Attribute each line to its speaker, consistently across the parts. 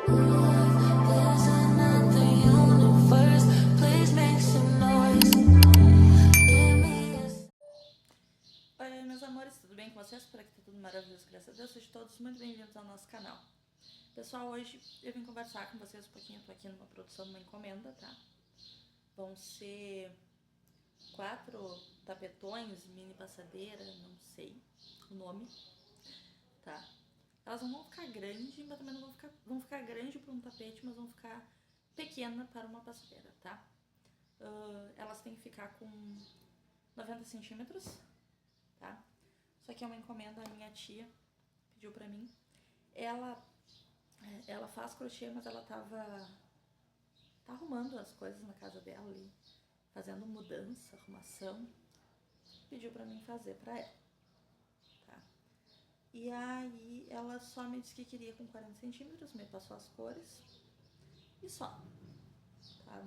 Speaker 1: There's another universe. Please make some noise. Give me a...
Speaker 2: Oi, meus amores, tudo bem com vocês? Por aqui tá tudo maravilhoso, graças a Deus. Sejam todos muito bem-vindos ao nosso canal. Pessoal, hoje eu vim conversar com vocês um pouquinho. Eu tô aqui numa produção de uma encomenda, tá? Vão ser 4 tapetões, mini passadeira, não sei o nome, tá? Elas não vão ficar grandes, mas também não vão ficar grande para um tapete, mas vão ficar pequena para uma passadeira, tá? Elas têm que ficar com 90 centímetros, tá? Isso aqui é uma encomenda, a minha tia pediu pra mim. Ela faz crochê, mas ela tá arrumando as coisas na casa dela ali, fazendo mudança, arrumação. Pediu pra mim fazer pra ela, tá? E aí ela só me disse que queria com 40 centímetros, me passou as cores e só, tá?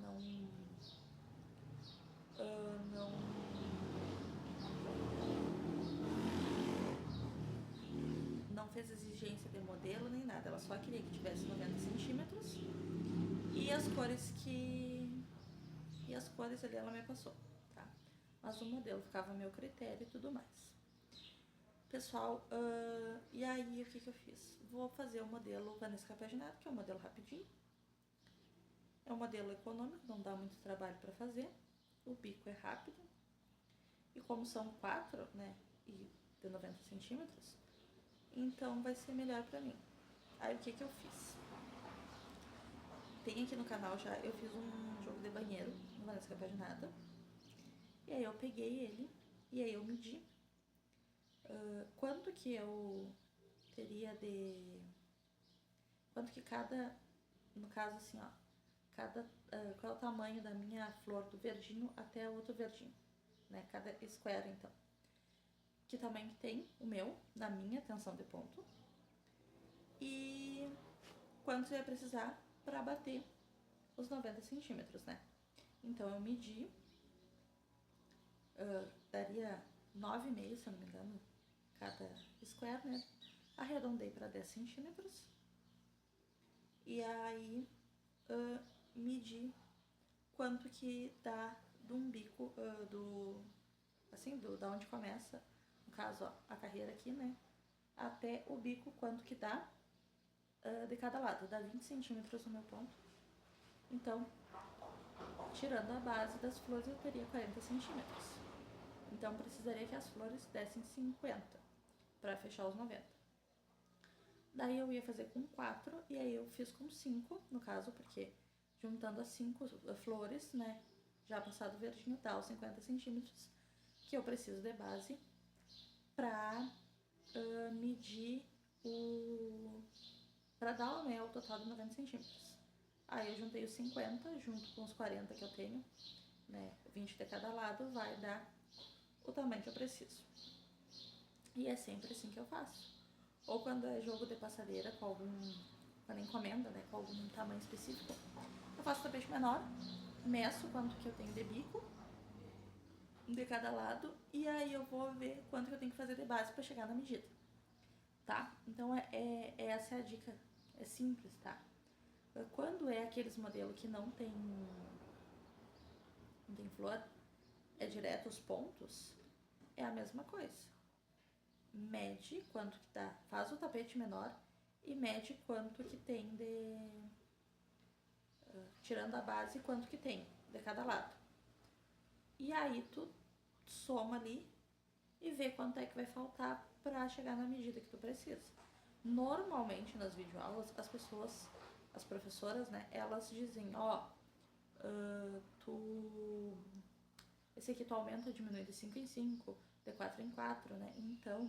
Speaker 2: Não fez exigência de modelo nem nada, ela só queria que tivesse 90 centímetros e as cores ali ela me passou, tá? Mas o modelo ficava a meu critério e tudo mais. Pessoal, e aí o que eu fiz? Vou fazer o modelo Vanessa Paginado, que é um modelo rapidinho. É um modelo econômico, não dá muito trabalho para fazer. O bico é rápido. E como são 4, né, e de 90 centímetros, então vai ser melhor pra mim. Aí o que eu fiz? Tem aqui no canal já, eu fiz um jogo de banheiro no Vanessa Paginada. E aí eu peguei ele, e aí eu medi quanto que eu teria de... Quanto que cada... No caso assim, ó, qual é o tamanho da minha flor do verdinho até o outro verdinho, né? Cada square, então. Que tamanho que tem o meu, na minha tensão de ponto. E quanto eu ia precisar para bater os 90 centímetros, né? Então eu medi, daria 9,5, se eu não me engano, cada square, né? Arredondei para 10 centímetros. E aí medi quanto que dá de um bico, da onde começa, no caso, ó, a carreira aqui, né? Até o bico, quanto que dá de cada lado. Dá 20 centímetros no meu ponto. Então, tirando a base das flores, eu teria 40 centímetros. Então, precisaria que as flores dessem 50 para fechar os 90. Daí eu ia fazer com 4 e aí eu fiz com 5, no caso, porque juntando as 5 flores, né, já passado o verdinho, dá os 50 centímetros que eu preciso de base para medir para dar, né, o total de 90 centímetros. Aí eu juntei os 50 junto com os 40 que eu tenho, né, 20 de cada lado, vai dar o tamanho que eu preciso. E é sempre assim que eu faço. Ou quando é jogo de passadeira, quando encomenda, né, com algum tamanho específico, eu faço tapete menor, meço quanto que eu tenho de bico de cada lado e aí eu vou ver quanto que eu tenho que fazer de base para chegar na medida, tá? Então essa é a dica, é simples, tá? Quando é aqueles modelos que não tem flor, é direto os pontos, é a mesma coisa. Mede quanto que dá, faz o tapete menor e mede quanto que tem tirando a base, quanto que tem de cada lado. E aí tu soma ali e vê quanto é que vai faltar pra chegar na medida que tu precisa. Normalmente nas videoaulas, as professoras, né, elas dizem, ó, esse aqui tu aumenta ou diminui de 5 em 5, de 4 em 4, né? Então,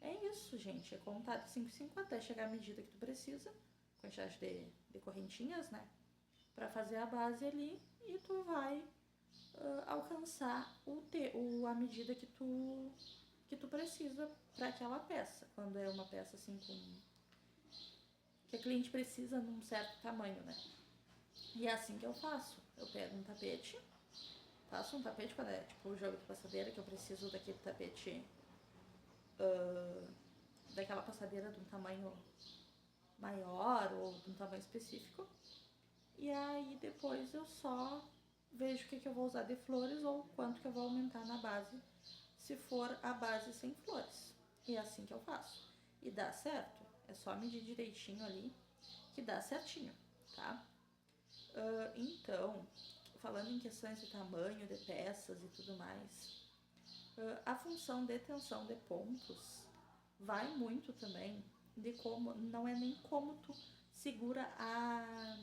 Speaker 2: é isso, gente. É contar de 5 em 5 até chegar à medida que tu precisa, quantidade de correntinhas, né? Pra fazer a base ali e tu vai alcançar a medida que tu precisa para aquela peça. Quando é uma peça assim que a cliente precisa num certo tamanho, né? E é assim que eu faço. Eu pego um tapete, faço um tapete quando é tipo o jogo de passadeira, que eu preciso daquele tapete, daquela passadeira de um tamanho maior ou de um tamanho específico. E aí depois eu só vejo o que eu vou usar de flores ou quanto que eu vou aumentar na base, se for a base sem flores. E é assim que eu faço. E dá certo. É só medir direitinho ali que dá certinho, tá? Então, falando em questões de tamanho de peças e tudo mais, a função de tensão de pontos vai muito também de como, não é nem como tu segura a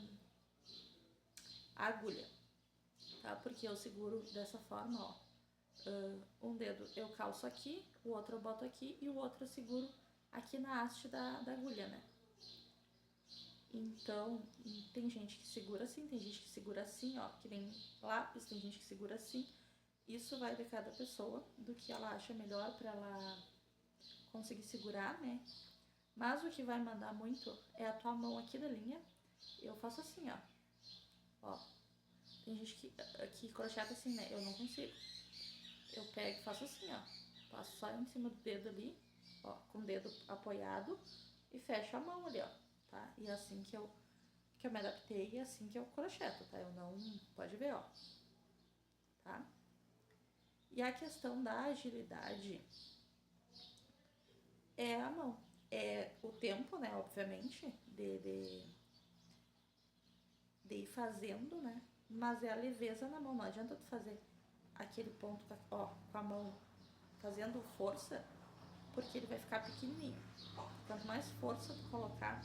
Speaker 2: agulha, tá? Porque eu seguro dessa forma, ó. Um dedo eu calço aqui, o outro eu boto aqui e o outro eu seguro aqui na haste da agulha, né? Então, tem gente que segura assim, tem gente que segura assim, ó, que nem lápis, tem gente que segura assim. Isso vai de cada pessoa, do que ela acha melhor pra ela conseguir segurar, né? Mas o que vai mandar muito é a tua mão aqui da linha. Eu faço assim, ó. Ó. Tem gente que crocheta assim, né? Eu não consigo. Eu pego e faço assim, ó. Passo só em cima do dedo ali, ó, com o dedo apoiado e fecho a mão ali, ó, tá? E é assim que eu me adaptei e é assim que eu crocheto, tá? Eu não... Pode ver, ó. Tá? E a questão da agilidade é a mão. É o tempo, né, obviamente, de ir fazendo, né? Mas é a leveza na mão. Não adianta tu fazer aquele ponto, ó, com a mão fazendo força, porque ele vai ficar pequenininho. Quanto mais força tu colocar,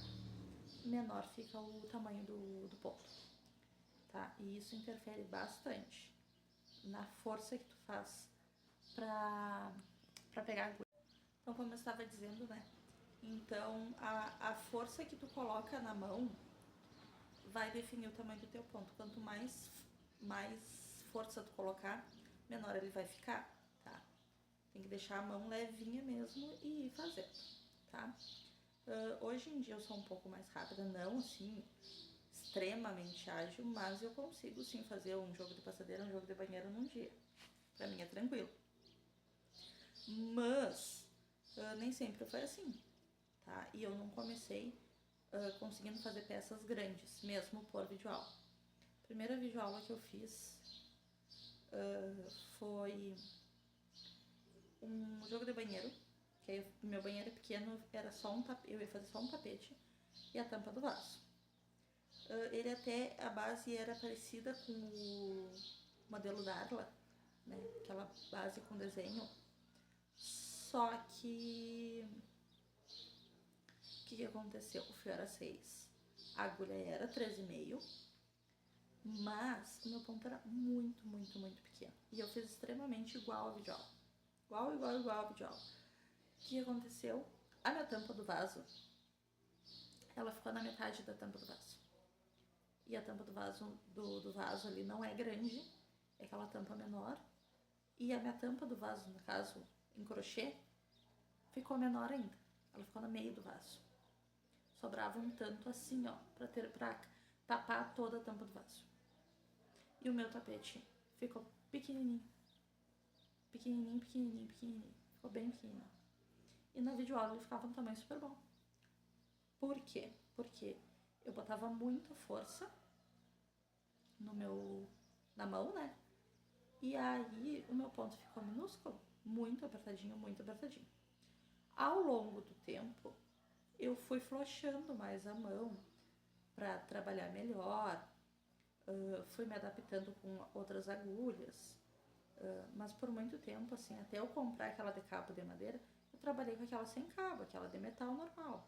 Speaker 2: menor fica o tamanho do ponto, tá? E isso interfere bastante na força que tu faz pra pegar a agulha. Então, como eu estava dizendo, né? Então, a força que tu coloca na mão vai definir o tamanho do teu ponto. Quanto mais força tu colocar, menor ele vai ficar, tá? Tem que deixar a mão levinha mesmo e ir fazendo, tá? Hoje em dia eu sou um pouco mais rápida, não assim, extremamente ágil, mas eu consigo sim fazer um jogo de passadeira, um jogo de banheiro num dia. Pra mim é tranquilo. Mas nem sempre foi assim, tá? E eu não comecei conseguindo fazer peças grandes, mesmo por videoaula. A primeira videoaula que eu fiz foi um jogo de banheiro, que aí meu banheiro pequeno era só um tapete, eu ia fazer só um tapete e a tampa do vaso. Ele até, a base era parecida com o modelo da Arla, né? Aquela base com desenho. Só que o que aconteceu? O fio era 6, a agulha era 13,5, mas o meu ponto era muito, muito, muito pequeno. E eu fiz extremamente igual a videoaula. Igual a videoaula. O que aconteceu? A minha tampa do vaso, ela ficou na metade da tampa do vaso. E a tampa do vaso ali não é grande, é aquela tampa menor. E a minha tampa do vaso, no caso, em crochê, ficou menor ainda. Ela ficou no meio do vaso. Sobrava um tanto assim, ó, pra tapar toda a tampa do vaso. E o meu tapete ficou pequenininho. Pequenininho. Ficou bem pequenininho. E na videoaula ele ficava um tamanho super bom. Por quê? Porque eu botava muita força na mão, né? E aí o meu ponto ficou minúsculo, muito apertadinho. Ao longo do tempo, eu fui flochando mais a mão para trabalhar melhor, fui me adaptando com outras agulhas, mas por muito tempo, assim, até eu comprar aquela de cabo de madeira, eu trabalhei com aquela sem cabo, aquela de metal normal,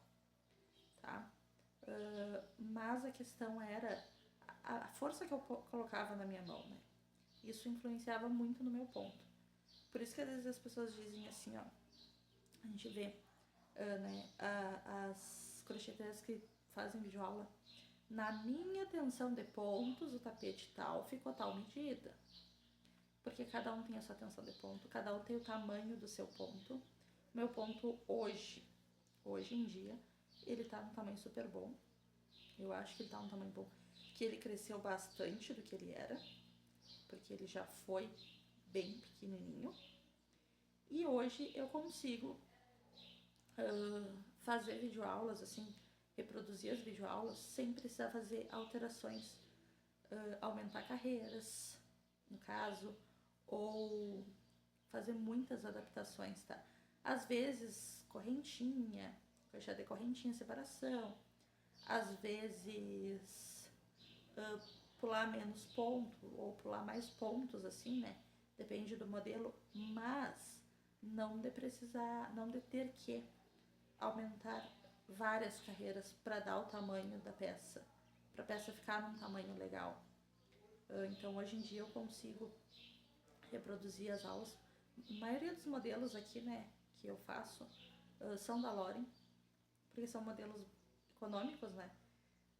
Speaker 2: tá? Mas a questão era a força que eu colocava na minha mão, né? Isso influenciava muito no meu ponto. Por isso que às vezes as pessoas dizem assim, ó, a gente vê, né, as crocheteiras que fazem videoaula, na minha tensão de pontos, o tapete tal ficou tal medida. Porque cada um tem a sua tensão de ponto, cada um tem o tamanho do seu ponto. Meu ponto hoje em dia, ele tá num tamanho super bom. Eu acho que ele tá num tamanho bom. Que ele cresceu bastante do que ele era, porque ele já foi bem pequenininho. E hoje eu consigo fazer videoaulas, assim, reproduzir as videoaulas sem precisar fazer alterações, aumentar carreiras, no caso, ou fazer muitas adaptações, tá? Às vezes, correntinha, fechar de correntinha, separação, às vezes pular menos ponto ou pular mais pontos, assim, né? Depende do modelo, mas não de precisar, não de ter que aumentar várias carreiras para dar o tamanho da peça, para a peça ficar num tamanho legal. Então, hoje em dia eu consigo reproduzir as aulas. A maioria dos modelos aqui, né, que eu faço, são da Loren, porque são modelos econômicos, né?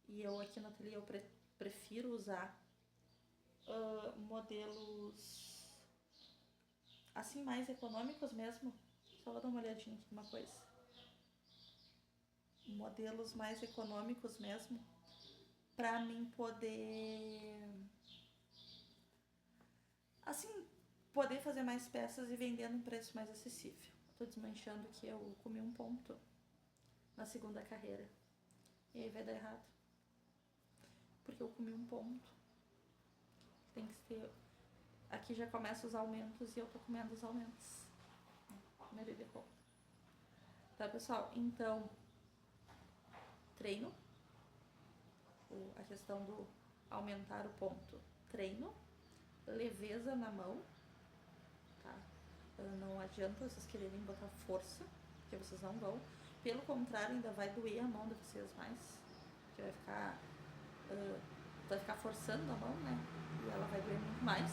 Speaker 2: E eu aqui no ateliê eu prefiro usar modelos assim mais econômicos mesmo. Só vou dar uma olhadinha aqui numa coisa. Modelos mais econômicos mesmo, pra mim poder assim, poder fazer mais peças e vender num preço mais acessível. Tô desmanchando que eu comi um ponto na segunda carreira. E aí vai dar errado. Porque eu comi um ponto. Tem que ser... Aqui já começa os aumentos e eu tô comendo os aumentos. Primeiro de conta. Tá, pessoal? Então, treino. A questão do aumentar o ponto. Treino. Leveza na mão. Tá? Não adianta vocês quererem botar força, porque vocês não vão. Pelo contrário, ainda vai doer a mão de vocês mais. Porque vai ficar forçando a mão, né? E ela vai doer muito mais.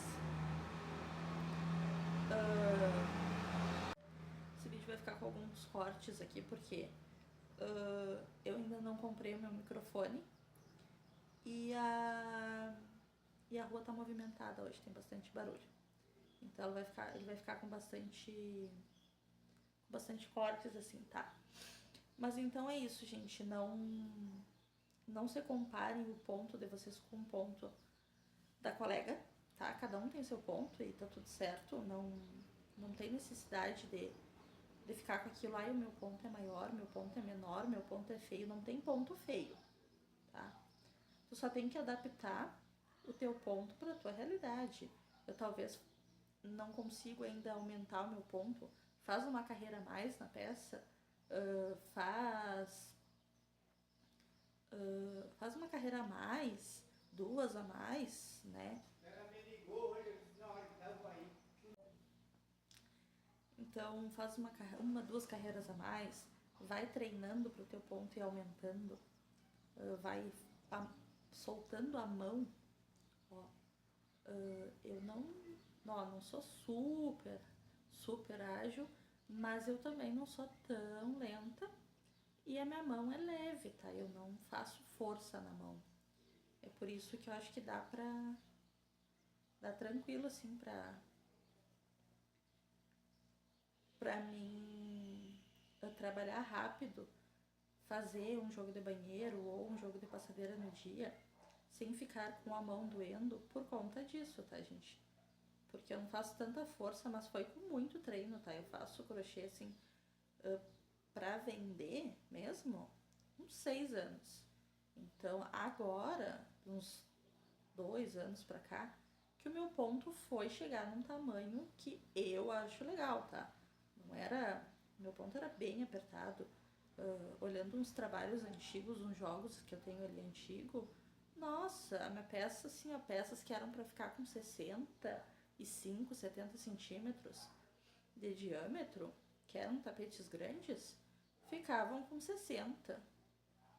Speaker 2: Esse vídeo vai ficar com alguns cortes aqui, porque eu ainda não comprei o meu microfone. E a rua tá movimentada hoje, tem bastante barulho. Então ele vai ficar com bastante cortes assim, tá? Mas então é isso, gente. Não se comparem o ponto de vocês com o ponto da colega, tá? Cada um tem seu ponto e tá tudo certo. Não tem necessidade de ficar com aquilo. Ai, o meu ponto é maior, meu ponto é menor, meu ponto é feio. Não tem ponto feio, tá? Tu só tem que adaptar o teu ponto para a tua realidade. Eu talvez não consigo ainda aumentar o meu ponto. Faz uma carreira a mais na peça, faz uma carreira a mais, 2 a mais, né?
Speaker 3: Ela me ligou hoje na hora que estava aí.
Speaker 2: Então faz 2 carreiras a mais, vai treinando pro teu ponto e aumentando, vai soltando a mão. Ó, eu não sou super ágil, mas eu também não sou tão lenta e a minha mão é leve, tá? Eu não faço força na mão. É por isso que eu acho que dá tranquilo assim pra mim trabalhar rápido, fazer um jogo de banheiro ou um jogo de passadeira no dia, sem ficar com a mão doendo por conta disso, tá, gente? Porque eu não faço tanta força, mas foi com muito treino, tá? Eu faço crochê, assim, pra vender mesmo, uns 6 anos. Então, agora, uns 2 anos pra cá, que o meu ponto foi chegar num tamanho que eu acho legal, tá? Meu ponto era bem apertado. Olhando uns trabalhos antigos, uns jogos que eu tenho ali antigo, nossa, a minha peça, assim, peças que eram pra ficar com 65, 70 centímetros de diâmetro, que eram tapetes grandes, ficavam com 60,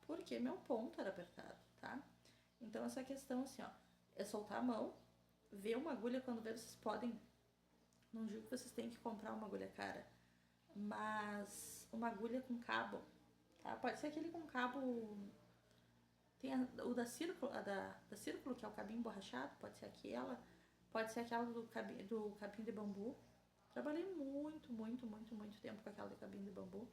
Speaker 2: porque meu ponto era apertado, tá? Então essa questão, assim, ó, é soltar a mão, ver uma agulha quando vê, vocês podem, não digo que vocês têm que comprar uma agulha cara, mas uma agulha com cabo, tá? Pode ser aquele com cabo, tem o da Círculo, da Círculo, que é o cabinho borrachado, pode ser aquela do cabinho de bambu. Trabalhei muito tempo com aquela de cabinho de bambu.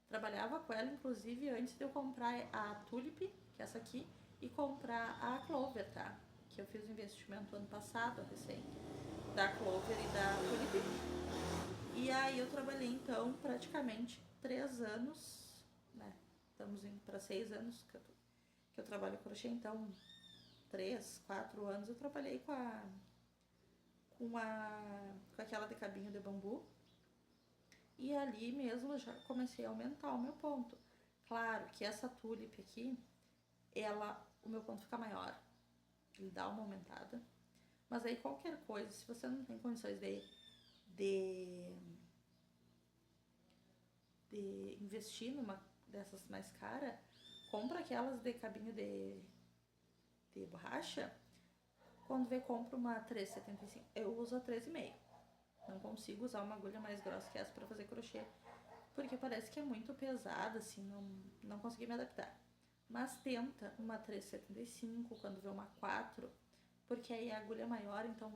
Speaker 2: Trabalhava com ela, inclusive, antes de eu comprar a Tulip, que é essa aqui, e comprar a Clover, tá? Que eu fiz o investimento ano passado, recém, da Clover e da Tulip. E aí eu trabalhei, então, praticamente 3 anos, né? estamos indo para 6 anos que eu trabalho crochê, então 3, 4 anos eu trabalhei com aquela de cabinho de bambu. E ali mesmo eu já comecei a aumentar o meu ponto. Claro que essa tulip aqui, o meu ponto fica maior. Ele dá uma aumentada. Mas aí qualquer coisa, se você não tem condições de investir numa dessas mais caras, compra aquelas de cabinho de borracha. Quando vê, compra uma 3,75. Eu uso a 3,5. Não consigo usar uma agulha mais grossa que essa pra fazer crochê, porque parece que é muito pesada, assim, não consegui me adaptar. Mas tenta uma 3,75, quando vê uma 4, porque aí a agulha é maior, então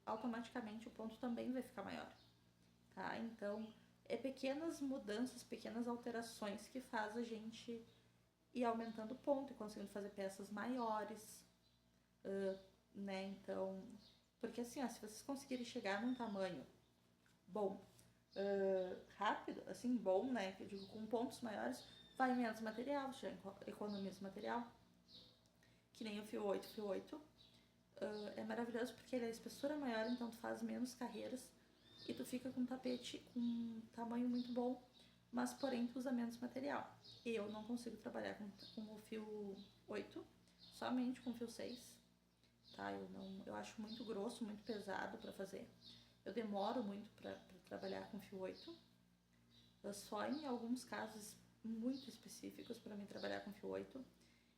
Speaker 2: automaticamente o ponto também vai ficar maior, tá? Então, é pequenas mudanças, pequenas alterações que faz a gente ir aumentando o ponto e conseguindo fazer peças maiores, né? Então, porque assim, ó, se vocês conseguirem chegar num tamanho bom, rápido, assim, bom, né? Que eu digo, com pontos maiores, vai menos material, já economiza material. Que nem o fio 8. O fio 8 é maravilhoso porque ele é espessura maior, então tu faz menos carreiras e tu fica com um tapete com um tamanho muito bom, mas porém tu usa menos material. Eu não consigo trabalhar com o fio 8, somente com o fio 6, tá? Eu acho muito grosso, muito pesado pra fazer. Eu demoro muito pra trabalhar com fio 8. Só em alguns casos muito específicos para mim trabalhar com fio 8.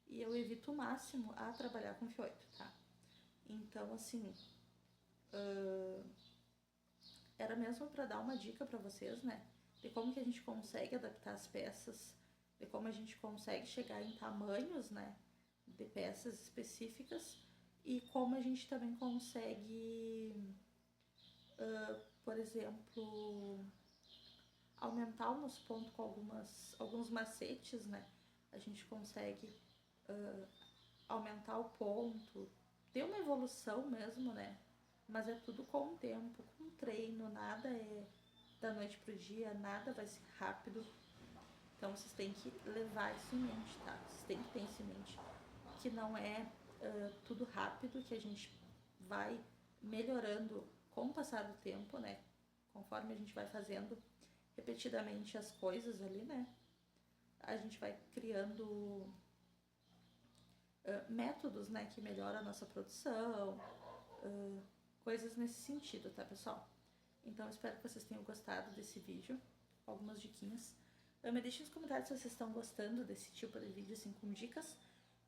Speaker 2: E eu evito o máximo a trabalhar com fio 8, tá? Então, assim, era mesmo para dar uma dica para vocês, né? De como que a gente consegue adaptar as peças, de como a gente consegue chegar em tamanhos, né? De peças específicas e como a gente também consegue, por exemplo, aumentar o nosso ponto com alguns macetes, né? A gente consegue aumentar o ponto, ter uma evolução mesmo, né? Mas é tudo com o tempo, com treino, nada é da noite pro dia, nada vai ser rápido. Então vocês têm que levar isso em mente, tá? Vocês têm que ter isso em mente, que não é tudo rápido, que a gente vai melhorando com o passar do tempo, né? Conforme a gente vai fazendo repetidamente as coisas ali, né? A gente vai criando métodos, né, que melhoram a nossa produção, coisas nesse sentido, tá, pessoal? Então, espero que vocês tenham gostado desse vídeo, algumas diquinhas. Me deixem nos comentários se vocês estão gostando desse tipo de vídeo, assim, com dicas,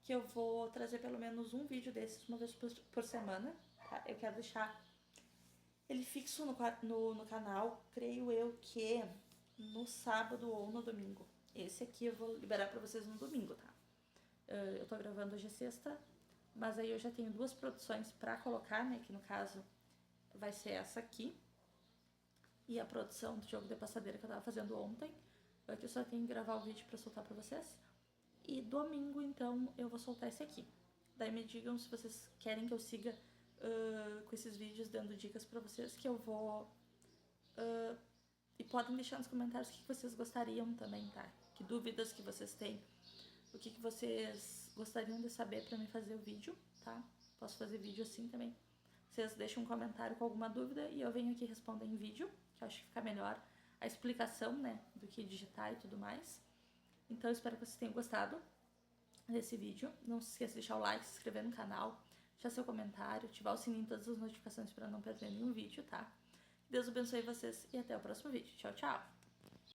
Speaker 2: que eu vou trazer pelo menos um vídeo desses uma vez por semana, tá? Eu quero deixar ele fixo no canal, creio eu que no sábado ou no domingo. Esse aqui eu vou liberar pra vocês no domingo, tá? Eu tô gravando hoje sexta, mas aí eu já tenho 2 produções pra colocar, né? Que no caso vai ser essa aqui e a produção do jogo de passadeira que eu tava fazendo ontem. Aqui eu só tenho que gravar o vídeo pra soltar pra vocês. E domingo, então, eu vou soltar esse aqui. Daí me digam se vocês querem que eu siga com esses vídeos dando dicas pra vocês, que eu vou... e podem deixar nos comentários o que vocês gostariam também, tá? Que dúvidas que vocês têm. O que vocês gostariam de saber pra mim fazer o vídeo, tá? Posso fazer vídeo assim também. Vocês deixam um comentário com alguma dúvida e eu venho aqui responder em vídeo, que eu acho que fica melhor a explicação, né, do que digitar e tudo mais. Então eu espero que vocês tenham gostado desse vídeo. Não se esqueça de deixar o like, se inscrever no canal, deixar seu comentário, ativar o sininho de todas as notificações para não perder nenhum vídeo, tá? Deus abençoe vocês e até o próximo vídeo. Tchau, tchau!